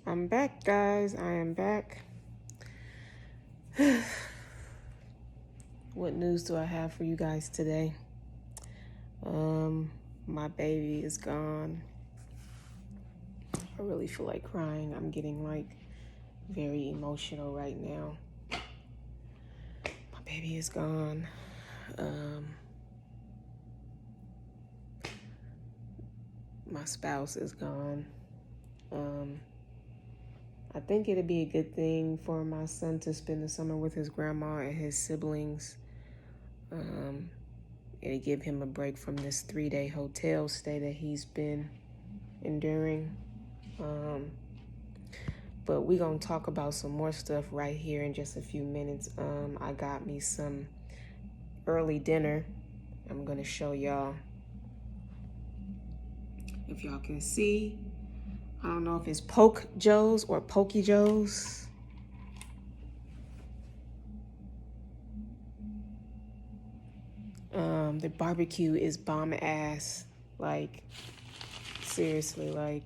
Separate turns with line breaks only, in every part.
I'm back, guys. I am back. What news do I have for you guys today? My baby is gone. I really feel like crying. I'm getting very emotional right now. My baby is gone. My spouse is gone. I think it'd be a good thing for my son to spend the summer with his grandma and his siblings. It'd give him a break from this 3-day hotel stay that he's been enduring. But we're going to talk about some more stuff right here in just a few minutes. I got me some early dinner. I'm going to show y'all. If y'all can see, I don't know if it's Poke Joe's or Pokey Joe's. The barbecue is bomb ass. Seriously, I'm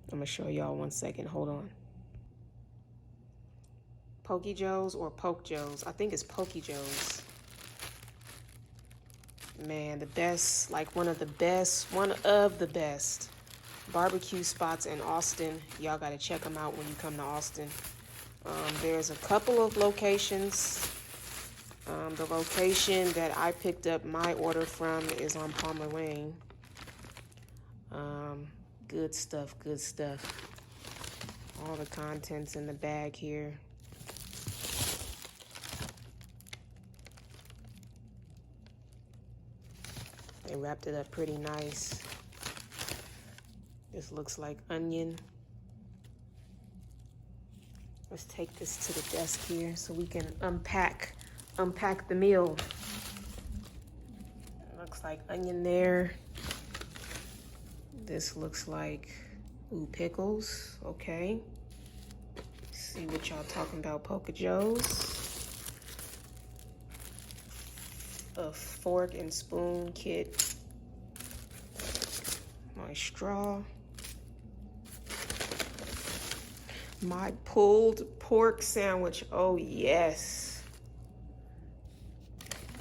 gonna show y'all 1 second. Hold on. Pokey Joe's or Poke Joe's? I think it's Pokey Joe's. Man, the best, one of the best barbecue spots in Austin. Y'all gotta check them out when you come to Austin. There's a couple of locations. The location that I picked up my order from is on Palmer Lane. Good stuff, good stuff. All the contents in the bag here. They wrapped it up pretty nice. This looks like onion. Let's take this to the desk here so we can unpack the meal. It looks like onion there. This looks like, pickles. Okay. See what y'all talking about, Poke Joe's. A fork and spoon kit. My straw. My pulled pork sandwich. Oh, yes.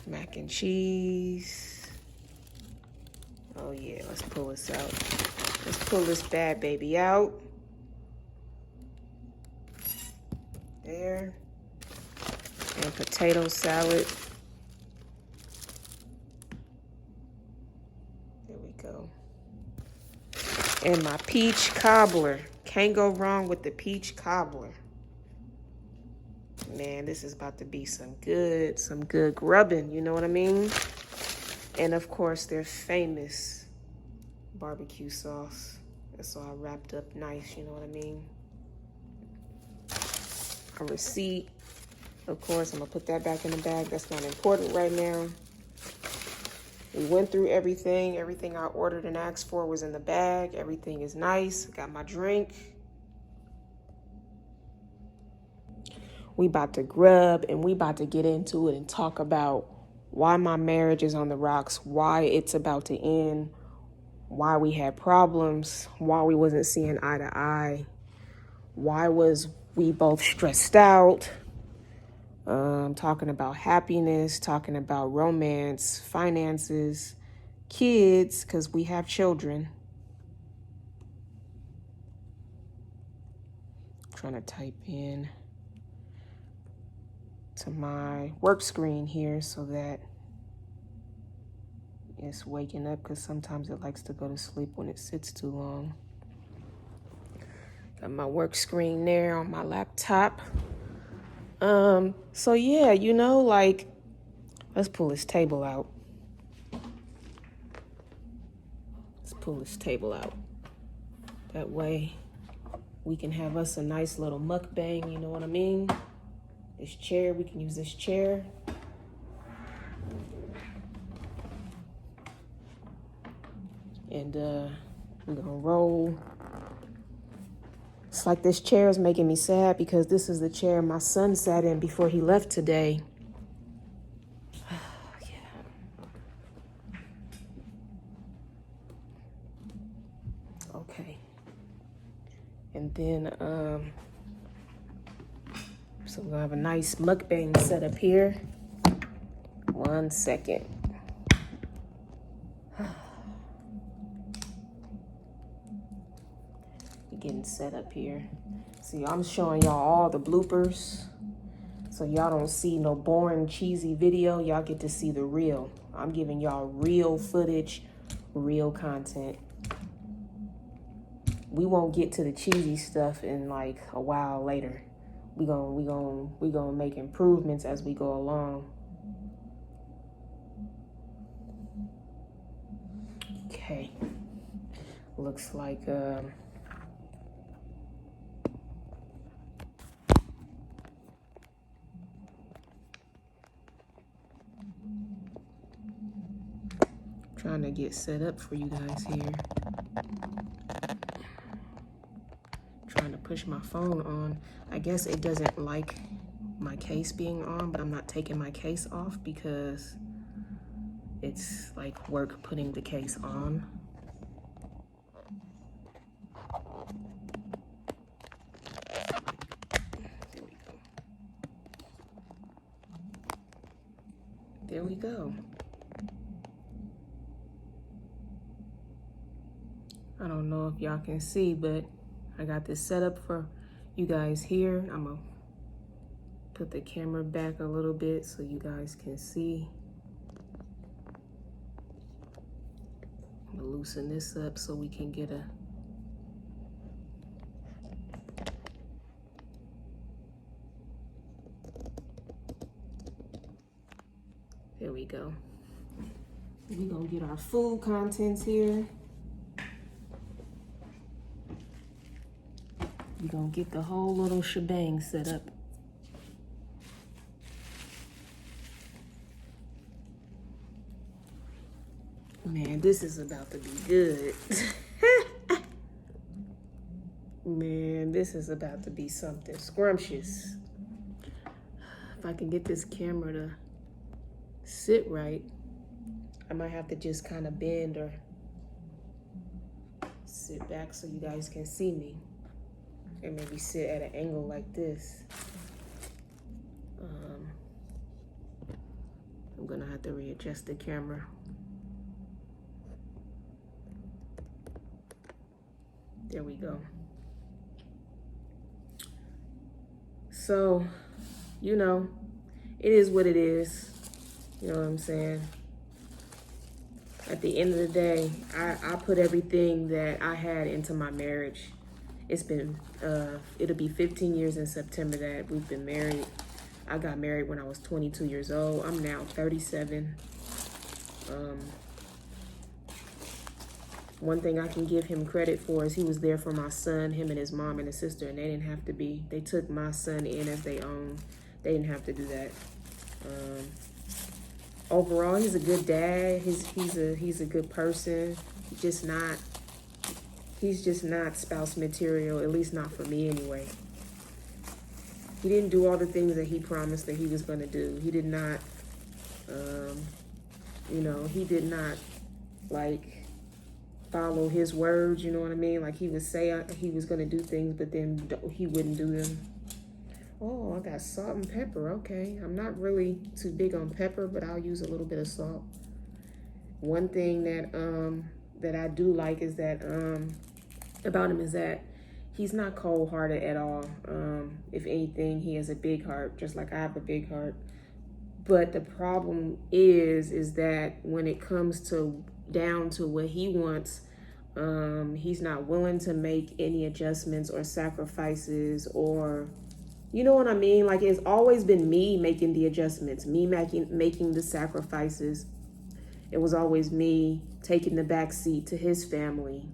Mac and cheese. Oh, yeah. Let's pull this out. Let's pull this bad baby out. There. And potato salad. There we go. And my peach cobbler. Can't go wrong with the peach cobbler. Man, this is about to be some good grubbing, you know what I mean? And of course, their famous barbecue sauce. That's all wrapped up nice, you know what I mean? A receipt. Of course, I'm gonna put that back in the bag. That's not important right now. We went through everything. Everything I ordered and asked for was in the bag. Everything is nice. Got my drink. We about to grub and we about to get into it and talk about why my marriage is on the rocks, why it's about to end, why we had problems, why we wasn't seeing eye to eye, why was we both stressed out, talking about happiness, talking about romance, finances, kids, because we have children. I'm trying to type in to my work screen here so that it's waking up, because sometimes it likes to go to sleep when it sits too long. Got my work screen there on my laptop. So yeah, let's pull this table out. Let's pull this table out. That way we can have us a nice little mukbang, you know what I mean? This chair, we can use this chair. And we're gonna roll. It's like this chair is making me sad because this is the chair my son sat in before he left today. Okay. And then, so we're gonna have a nice mukbang set up here. 1 second. Getting set up here. See, I'm showing y'all all the bloopers. So y'all don't see no boring, cheesy video. Y'all get to see the real. I'm giving y'all real footage, real content. We won't get to the cheesy stuff in like a while later. We gonna make improvements as we go along. Okay. Looks like trying to get set up for you guys here. Trying to push my phone on. I guess it doesn't like my case being on, but I'm not taking my case off because it's like work putting the case on. There we go. I don't know if y'all can see, but I got this set up for you guys here. I'm gonna put the camera back a little bit so you guys can see. I'm gonna loosen this up so we can get a there we go. We're gonna get our food contents here. We're gonna get the whole little shebang set up. Man, this is about to be good. Man, this is about to be something scrumptious. If I can get this camera to sit right, I might have to just kind of bend or sit back so you guys can see me. And maybe sit at an angle like this. I'm gonna have to readjust the camera. There we go. So, you know, it is what it is. You know what I'm saying? At the end of the day, I put everything that I had into my marriage. It's been, it'll be 15 years in September that we've been married. I got married when I was 22 years old. I'm now 37. One thing I can give him credit for is he was there for my son, him and his mom and his sister, and they didn't have to be. They took my son in as they own. They didn't have to do that. Overall, he's a good dad. He's a good person. He's just not spouse material, at least not for me anyway. He didn't do all the things that he promised that he was going to do. He did not, he did not, like, follow his words, you know what I mean? Like, he would say he was going to do things, but then he wouldn't do them. Oh, I got salt and pepper. Okay. I'm not really too big on pepper, but I'll use a little bit of salt. One thing that I do like is that, about him is that he's not cold-hearted at all. If anything, he has a big heart, just like I have a big heart. But the problem is that when it comes down to what he wants, he's not willing to make any adjustments or sacrifices, or, you know what I mean? Like, it's always been me making the adjustments, me making the sacrifices. It was always me taking the back seat to his family.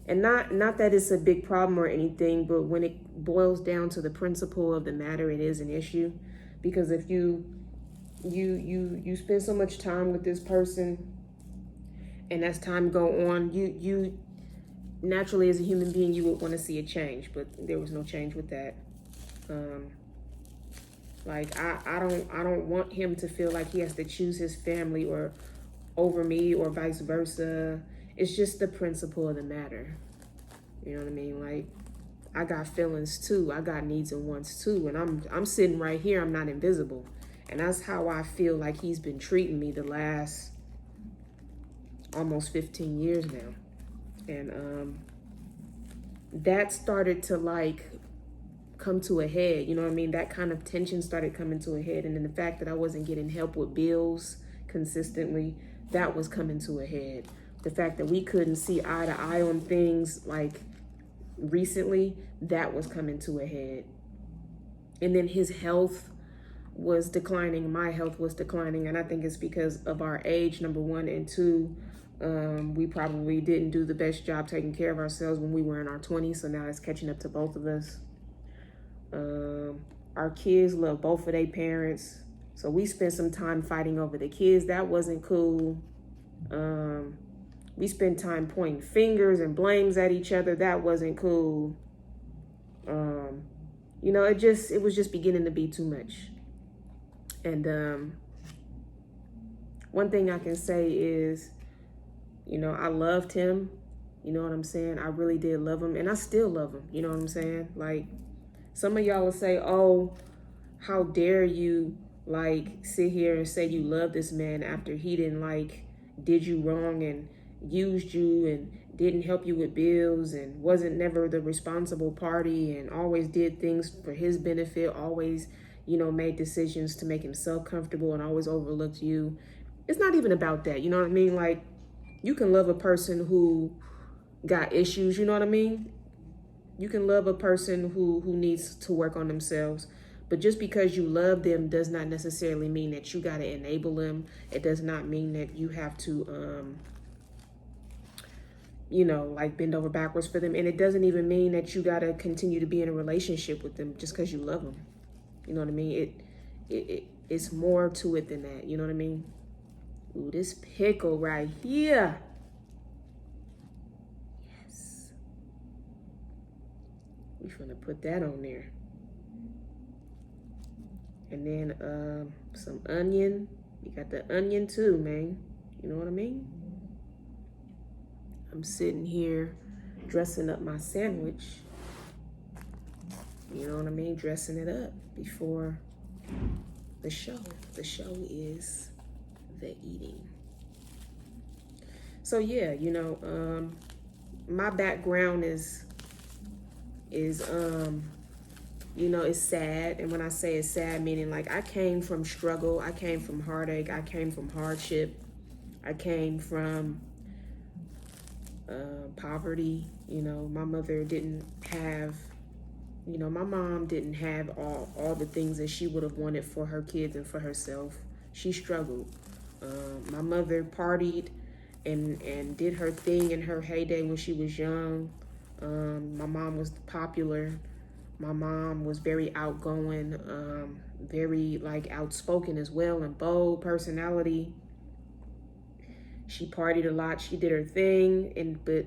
And not that it's a big problem or anything, but when it boils down to the principle of the matter, it is an issue. Because if you spend so much time with this person, and as time go on, you naturally, as a human being, you would want to see a change, but there was no change with that. Like, I don't want him to feel like he has to choose his family or over me or vice versa. It's just the principle of the matter. You know what I mean? Like, I got feelings too. I got needs and wants too. And I'm sitting right here. I'm not invisible. And that's how I feel like he's been treating me the last almost 15 years now. And that started to like come to a head. You know what I mean? That kind of tension started coming to a head. And then the fact that I wasn't getting help with bills consistently, that was coming to a head. The fact that we couldn't see eye to eye on things like recently, that was coming to a head. And then his health was declining, my health was declining, and I think it's because of our age, number one, and two, we probably didn't do the best job taking care of ourselves when we were in our 20s, so now it's catching up to both of us. Our kids love both of their parents, so we spent some time fighting over the kids. That wasn't cool. We spent time pointing fingers and blames at each other. That wasn't cool. You know, it was just beginning to be too much. And one thing I can say is, you know, I loved him. You know what I'm saying? I really did love him, and I still love him. You know what I'm saying? Like, some of y'all will say, oh, how dare you, like, sit here and say you love this man after he didn't, like, did you wrong and used you and didn't help you with bills and wasn't never the responsible party and always did things for his benefit, always, you know, made decisions to make himself comfortable and always overlooked you. It's not even about that. You know what I mean? Like, you can love a person who got issues, you know what I mean? You can love a person who needs to work on themselves. But just because you love them does not necessarily mean that you got to enable them. It does not mean that you have to, you know, like bend over backwards for them. And it doesn't even mean that you got to continue to be in a relationship with them just because you love them. You know what I mean? It's more to it than that. You know what I mean? Ooh, this pickle right here. Yes. We're gonna put that on there. And then some onion. You got the onion too, man. You know what I mean? I'm sitting here dressing up my sandwich. You know what I mean? Dressing it up before the show. The show is the eating. So yeah, you know, my background is you know, it's sad. And when I say it's sad, meaning like I came from struggle, I came from heartache, I came from hardship, I came from poverty. You know, my mother didn't have, you know, my mom didn't have all the things that she would have wanted for her kids and for herself. She struggled. My mother partied and did her thing in her heyday when she was young. My mom was popular. My mom was very outgoing, very like outspoken as well, and bold personality. She partied a lot. She did her thing, but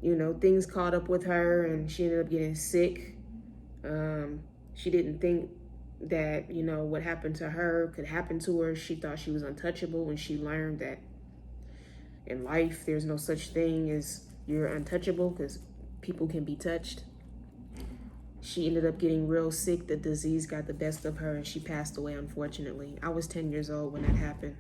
you know, things caught up with her and she ended up getting sick. She didn't think that, you know, what happened to her could happen to her. She thought she was untouchable when she learned that in life, there's no such thing as you're untouchable because people can be touched. She ended up getting real sick. The disease got the best of her and she passed away, unfortunately. I was 10 years old when that happened.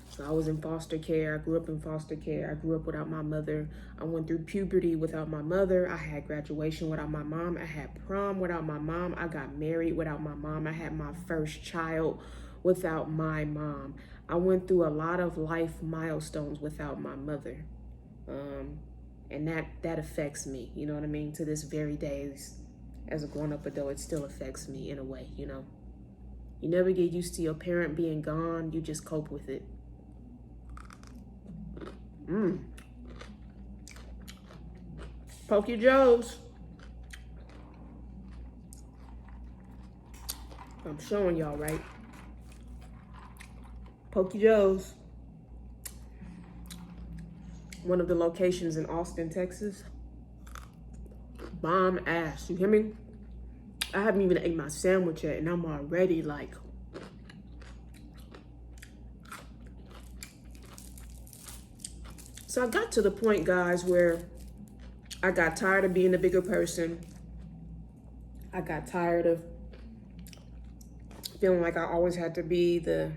So I was in foster care. I grew up in foster care. I grew up without my mother. I went through puberty without my mother. I had graduation without my mom. I had prom without my mom. I got married without my mom. I had my first child without my mom. I went through a lot of life milestones without my mother. And that affects me, you know what I mean? To this very day, as a grown-up adult, it still affects me in a way, you know? You never get used to your parent being gone. You just cope with it. Pokey Joe's. I'm showing y'all, right? Pokey Joe's. One of the locations in Austin, Texas. Bomb ass, you hear me? I haven't even ate my sandwich yet and I'm already like, so I got to the point, guys, where I got tired of being the bigger person. I got tired of feeling like I always had to be the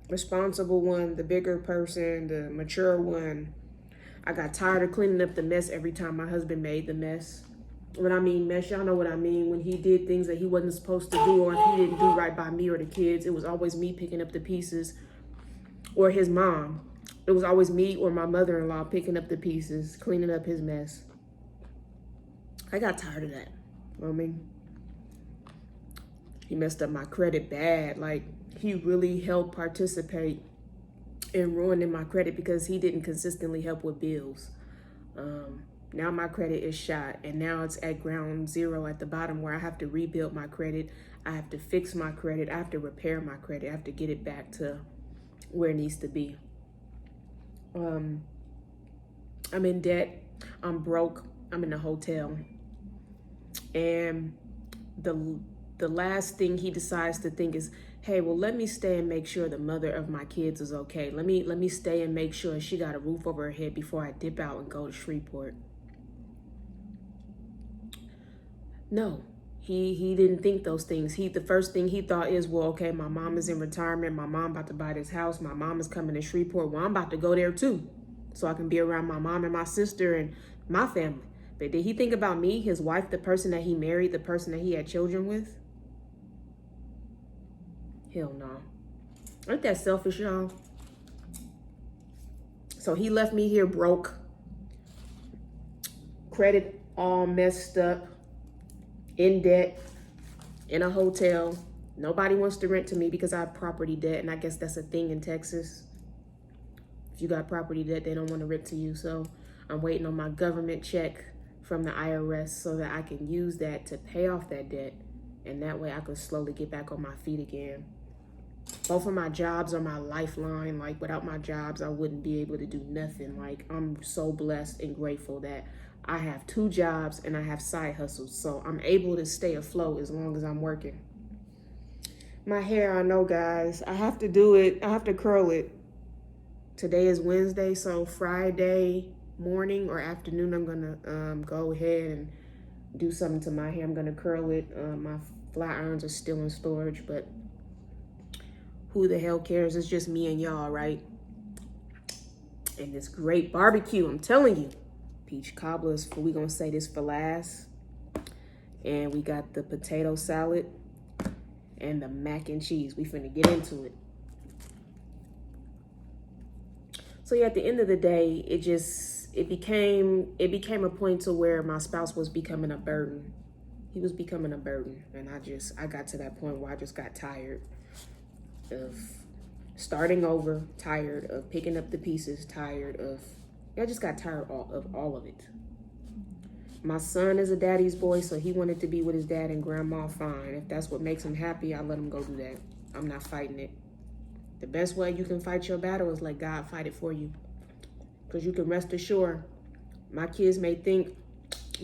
responsible one, the bigger person, the mature one. I got tired of cleaning up the mess every time my husband made the mess. When I mean mess, y'all know what I mean. When he did things that he wasn't supposed to do, or if he didn't do right by me or the kids, it was always me picking up the pieces, or his mom. It was always me or my mother-in-law picking up the pieces, cleaning up his mess. I got tired of that. You know what I mean? He messed up my credit bad. Like, he really helped participate in ruining my credit because he didn't consistently help with bills. Now my credit is shot, and now it's at ground zero at the bottom, where I have to rebuild my credit. I have to fix my credit. I have to repair my credit. I have to get it back to where it needs to be. I'm in debt. I'm broke. I'm in a hotel. And the last thing he decides to think is, hey, well, let me stay and make sure the mother of my kids is okay. Let me stay and make sure she got a roof over her head before I dip out and go to Shreveport. No, he didn't think those things. The first thing he thought is, well, okay, my mom is in retirement. My mom about to buy this house. My mom is coming to Shreveport. Well, I'm about to go there too, so I can be around my mom and my sister and my family. But did he think about me, his wife, the person that he married, the person that he had children with? Hell no. Aren't that selfish, y'all? So he left me here broke, credit all messed up, in debt, in a hotel. Nobody wants to rent to me because I have property debt, and I guess that's a thing in Texas. If you got property debt, they don't want to rent to you. So I'm waiting on my government check from the IRS so that I can use that to pay off that debt, and that way I can slowly get back on my feet again. Both of my jobs are my lifeline. Like, without my jobs, I wouldn't be able to do nothing. Like, I'm so blessed and grateful that I have 2 jobs and I have side hustles. So I'm able to stay afloat as long as I'm working. My hair, I know, guys, I have to do it. I have to curl it. Today is Wednesday, so Friday morning or afternoon, I'm gonna go ahead and do something to my hair. I'm gonna curl it. My flat irons are still in storage, but who the hell cares? It's just me and y'all, right? And this great barbecue, I'm telling you. Peach cobblers, we gonna say this for last. And we got the potato salad and the mac and cheese. We finna get into it. So yeah, at the end of the day, it became a point to where my spouse was becoming a burden. He was becoming a burden, and I got to that point where I just got tired of starting over, tired of picking up the pieces, I just got tired of all of it. My son is a daddy's boy, so he wanted to be with his dad and grandma, fine. If that's what makes him happy, I let him go do that. I'm not fighting it. The best way you can fight your battle is let God fight it for you. Because you can rest assured, my kids may think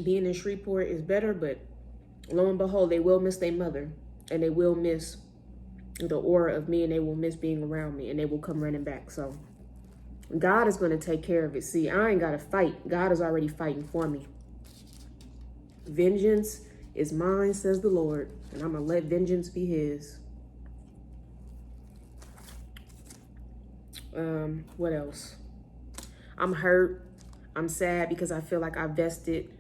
being in Shreveport is better, but lo and behold, they will miss their mother, and they will miss the aura of me, and they will miss being around me, and they will come running back. So God is going to take care of it. See, I ain't got to fight. God is already fighting for me. Vengeance is mine, says the Lord, and I'm going to let vengeance be his. What else? I'm hurt. I'm sad because I feel like I vested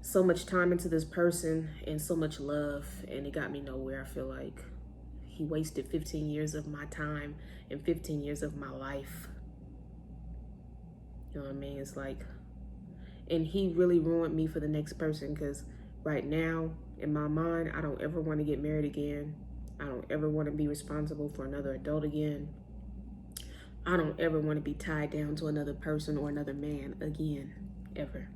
so much time into this person and so much love, and it got me nowhere. I feel like he wasted 15 years of my time and 15 years of my life. You know what I mean? It's like, and he really ruined me for the next person, because right now, in my mind, I don't ever want to get married again. I don't ever want to be responsible for another adult again. I don't ever want to be tied down to another person or another man again, ever.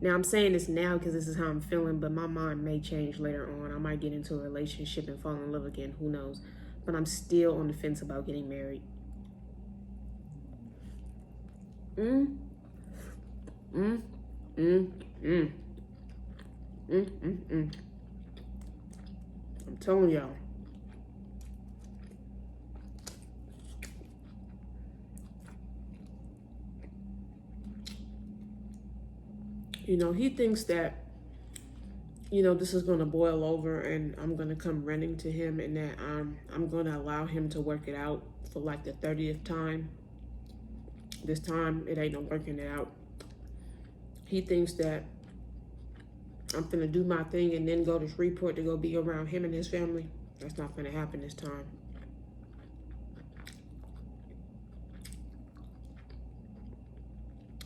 Now, I'm saying this now because this is how I'm feeling, but my mind may change later on. I might get into a relationship and fall in love again, who knows? But I'm still on the fence about getting married. I'm telling y'all. You know, he thinks that, you know, this is going to boil over and I'm going to come running to him, and that I'm going to allow him to work it out for like the 30th time. This time, it ain't no working it out. He thinks that I'm finna do my thing and then go to Shreveport to go be around him and his family. That's not gonna happen this time.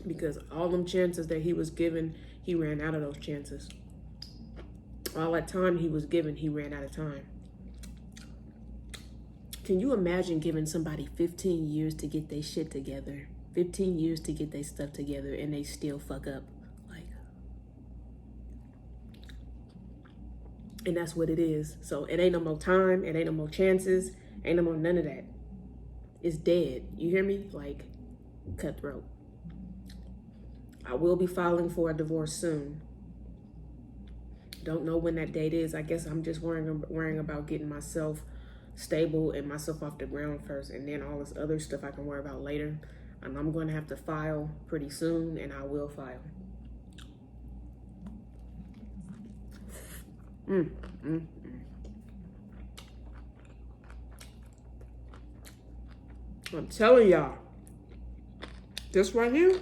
Because all them chances that he was given, he ran out of those chances. All that time he was given, he ran out of time. Can you imagine giving somebody 15 years to get their shit together? 15 years to get their stuff together and they still fuck up? Like, and that's what it is. So it ain't no more time, it ain't no more chances, ain't no more none of that. It's dead. You hear me? Like, cutthroat. I will be filing for a divorce soon. Don't know when that date is. I guess I'm just worrying about getting myself stable and myself off the ground first, and then all this other stuff I can worry about later. And I'm going to have to file pretty soon, and I will file. I'm telling y'all, this right here,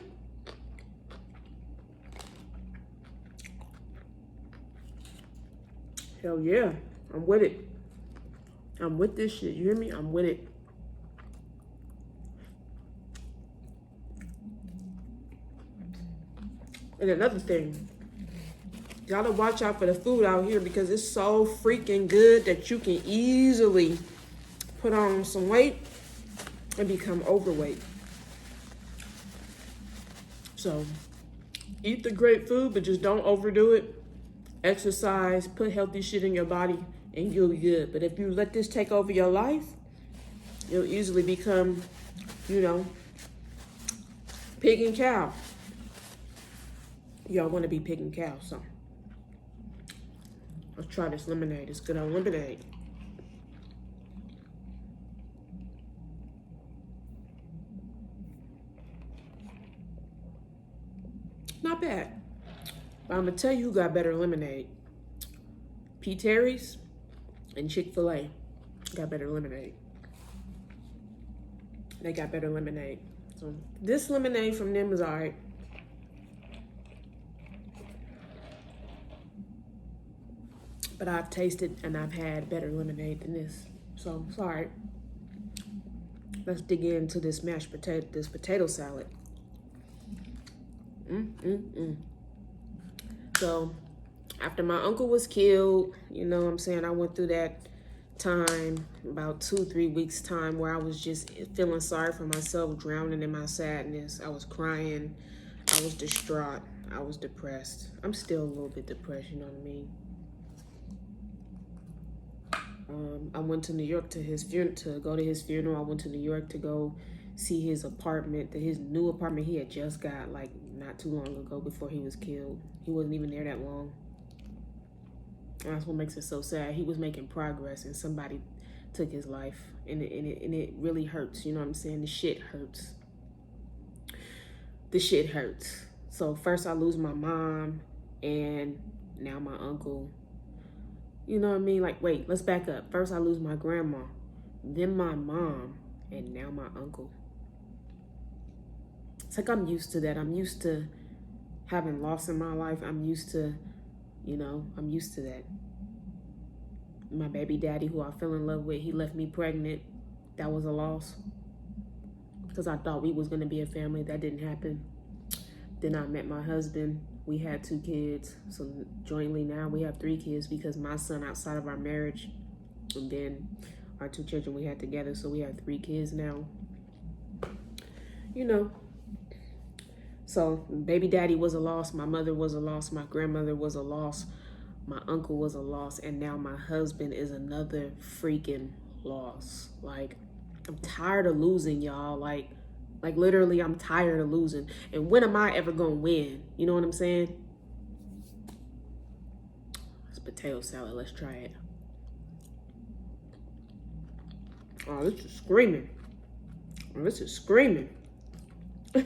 hell yeah, I'm with it. I'm with this shit. You hear me? I'm with it. And another thing, y'all gotta watch out for the food out here because it's so freaking good that you can easily put on some weight and become overweight. So eat the great food, but just don't overdo it. Exercise, put healthy shit in your body, and you'll be good. But if you let this take over your life, you'll easily become, you know, pig and cow. Y'all want to be pig and cow, so let's try this lemonade. It's good on lemonade. Not bad. But I'm going to tell you who got better lemonade. P. Terry's and Chick-fil-A got better lemonade. They got better lemonade. So this lemonade from them is all right. But I've tasted and I've had better lemonade than this. So it's all right. Let's dig into this this potato salad. So after my uncle was killed, you know what I'm saying, I went through that time, about 2-3 weeks time, where I was just feeling sorry for myself, drowning in my sadness. I was crying. I was distraught. I was depressed. I'm still a little bit depressed, you know what I mean? I went to New York to go to his funeral. I went to New York to go see his apartment, his new apartment he had just got like not too long ago before he was killed. He wasn't even there that long. And that's what makes it so sad. He was making progress and somebody took his life, and it really hurts. You know what I'm saying? The shit hurts. The shit hurts. So first I lose my mom and now my uncle. You know what I mean? Like, wait, let's back up. First I lose my grandma, then my mom, and now my uncle. It's like I'm used to that. I'm used to having loss in my life. I'm used to, you know, I'm used to that. My baby daddy, who I fell in love with, he left me pregnant. That was a loss. Because I thought we was going to be a family. That didn't happen. Then I met my husband. We had 2 kids. So jointly now we have 3 kids because my son outside of our marriage, and then our 2 children we had together. So we have 3 kids now. You know. So baby daddy was a loss. My mother was a loss. My grandmother was a loss. My uncle was a loss. And now my husband is another freaking loss. Like, I'm tired of losing, y'all. Like literally, I'm tired of losing. And when am I ever gonna win? You know what I'm saying? It's potato salad. Let's try it. Oh, this is screaming. Oh, this is screaming. This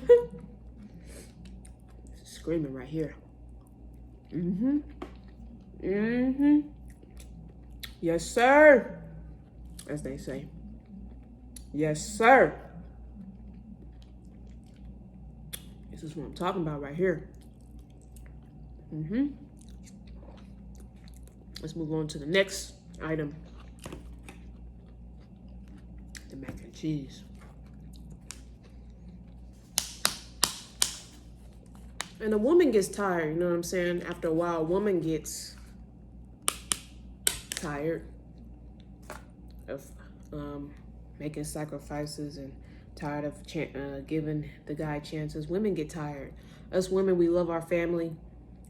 is screaming right here. Yes, sir. As they say. Yes, sir. This is what I'm talking about right here. Let's move on to the next item. The mac and cheese. And a woman gets tired, you know what I'm saying? After a while, a woman gets tired of making sacrifices and tired of giving the guy chances. Women get tired. Us women, we love our family.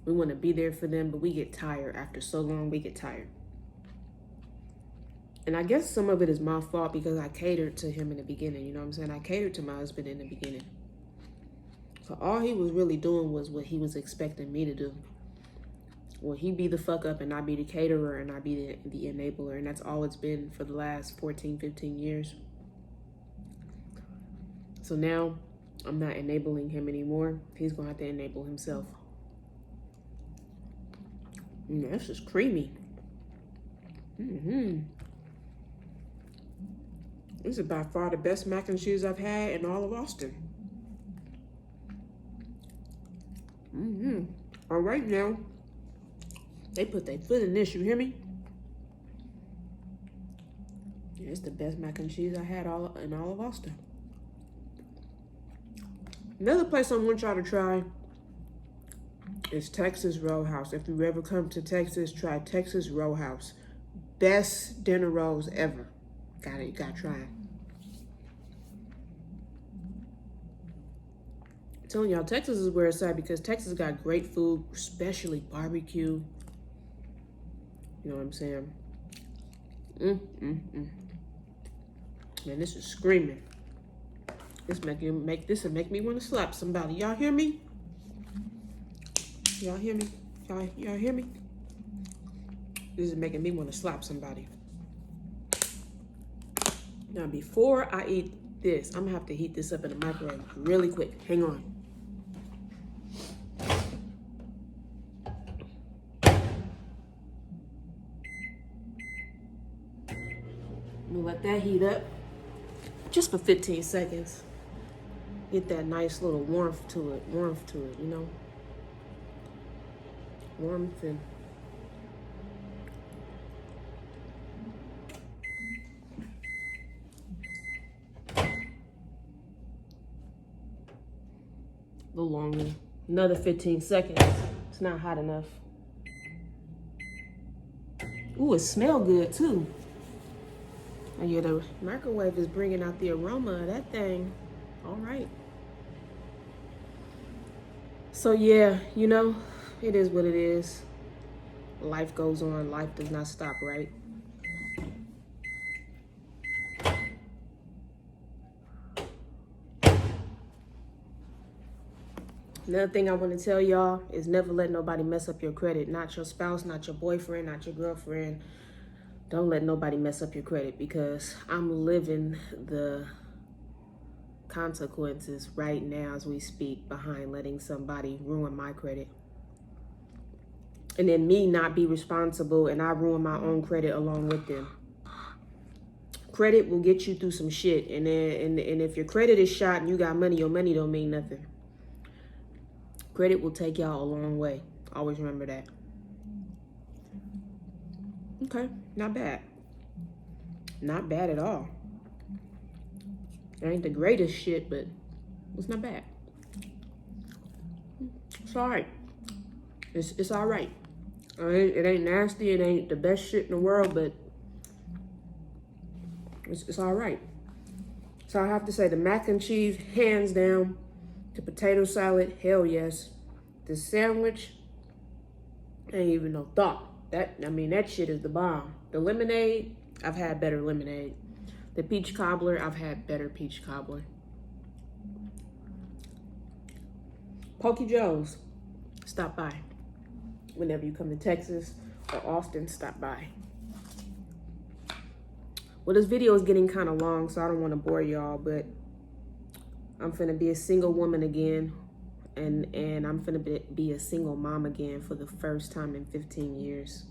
We want to be there for them, but we get tired. After so long, we get tired. And I guess some of it is my fault because I catered to him in the beginning. You know what I'm saying? I catered to my husband in the beginning. So all he was really doing was what he was expecting me to do. Well, he be the fuck up and I be the caterer and I be the enabler. And that's all it's been for the last 14, 15 years. So now I'm not enabling him anymore. He's going to have to enable himself. This is creamy. This is by far the best mac and cheese I've had in all of Austin. All right now. They put their foot in this, you hear me? Yeah, it's the best mac and cheese I had in all of Austin. Another place I want y'all to try is Texas Roadhouse. If you ever come to Texas, try Texas Roadhouse. Best dinner rolls ever. You gotta try it. I'm telling y'all, Texas is where it's at because Texas got great food, especially barbecue. You know what I'm saying? Man, this is screaming. This will make me want to slap somebody. Y'all hear me? Y'all hear me? Y'all hear me? This is making me want to slap somebody. Now, before I eat this, I'm gonna have to heat this up in the microwave really quick. Hang on. We'll let that heat up just for 15 seconds. Get that nice little warmth to it, you know? Warmth and a little longer. Another 15 seconds. It's not hot enough. Ooh, it smells good too. And yeah, the microwave is bringing out the aroma of that thing. All right. So yeah, you know, it is what it is. Life goes on. Life does not stop, right? Another thing I want to tell y'all is never let nobody mess up your credit. Not your spouse, not your boyfriend, not your girlfriend. Don't let nobody mess up your credit because I'm living the consequences right now as we speak behind letting somebody ruin my credit. And then me not be responsible and I ruin my own credit along with them. Credit will get you through some shit. And if your credit is shot and you got money, your money don't mean nothing. Credit will take y'all a long way. Always remember that. Okay, not bad. Not bad at all. It ain't the greatest shit, but it's not bad. It's all right. It's all right. It ain't nasty. It ain't the best shit in the world, but it's all right. So I have to say the mac and cheese, hands down. The potato salad, hell yes. The sandwich, ain't even no thought. That shit is the bomb. The lemonade, I've had better lemonade. The peach cobbler, I've had better peach cobbler. Pokey Joe's, stop by. Whenever you come to Texas or Austin, stop by. Well, this video is getting kind of long, so I don't want to bore y'all, but I'm finna be a single woman again, and I'm gonna be a single mom again for the first time in 15 years.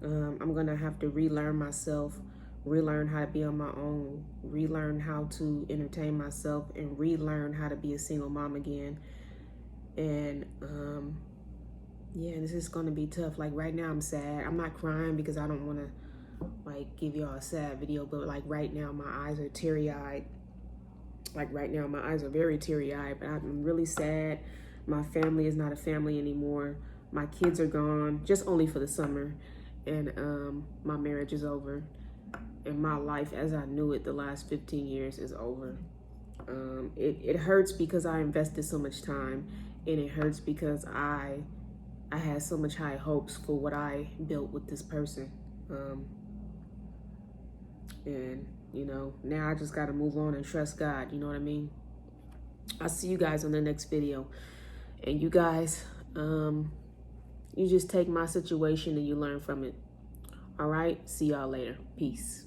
I'm gonna have to relearn myself, relearn how to be on my own, relearn how to entertain myself, and relearn how to be a single mom again. And yeah, this is gonna be tough. Like right now I'm sad. I'm not crying because I don't wanna like give y'all a sad video, but like right now my eyes are teary-eyed. Like right now my eyes are very teary-eyed, but I'm really sad. My family is not a family anymore. My kids are gone, just only for the summer. And my marriage is over. And my life as I knew it the last 15 years is over. It hurts because I invested so much time, and it hurts because I had so much high hopes for what I built with this person. And you know, now I just got to move on and trust God. You know what I mean? I'll see you guys on the next video. And you guys, you just take my situation and you learn from it. All right? See y'all later. Peace.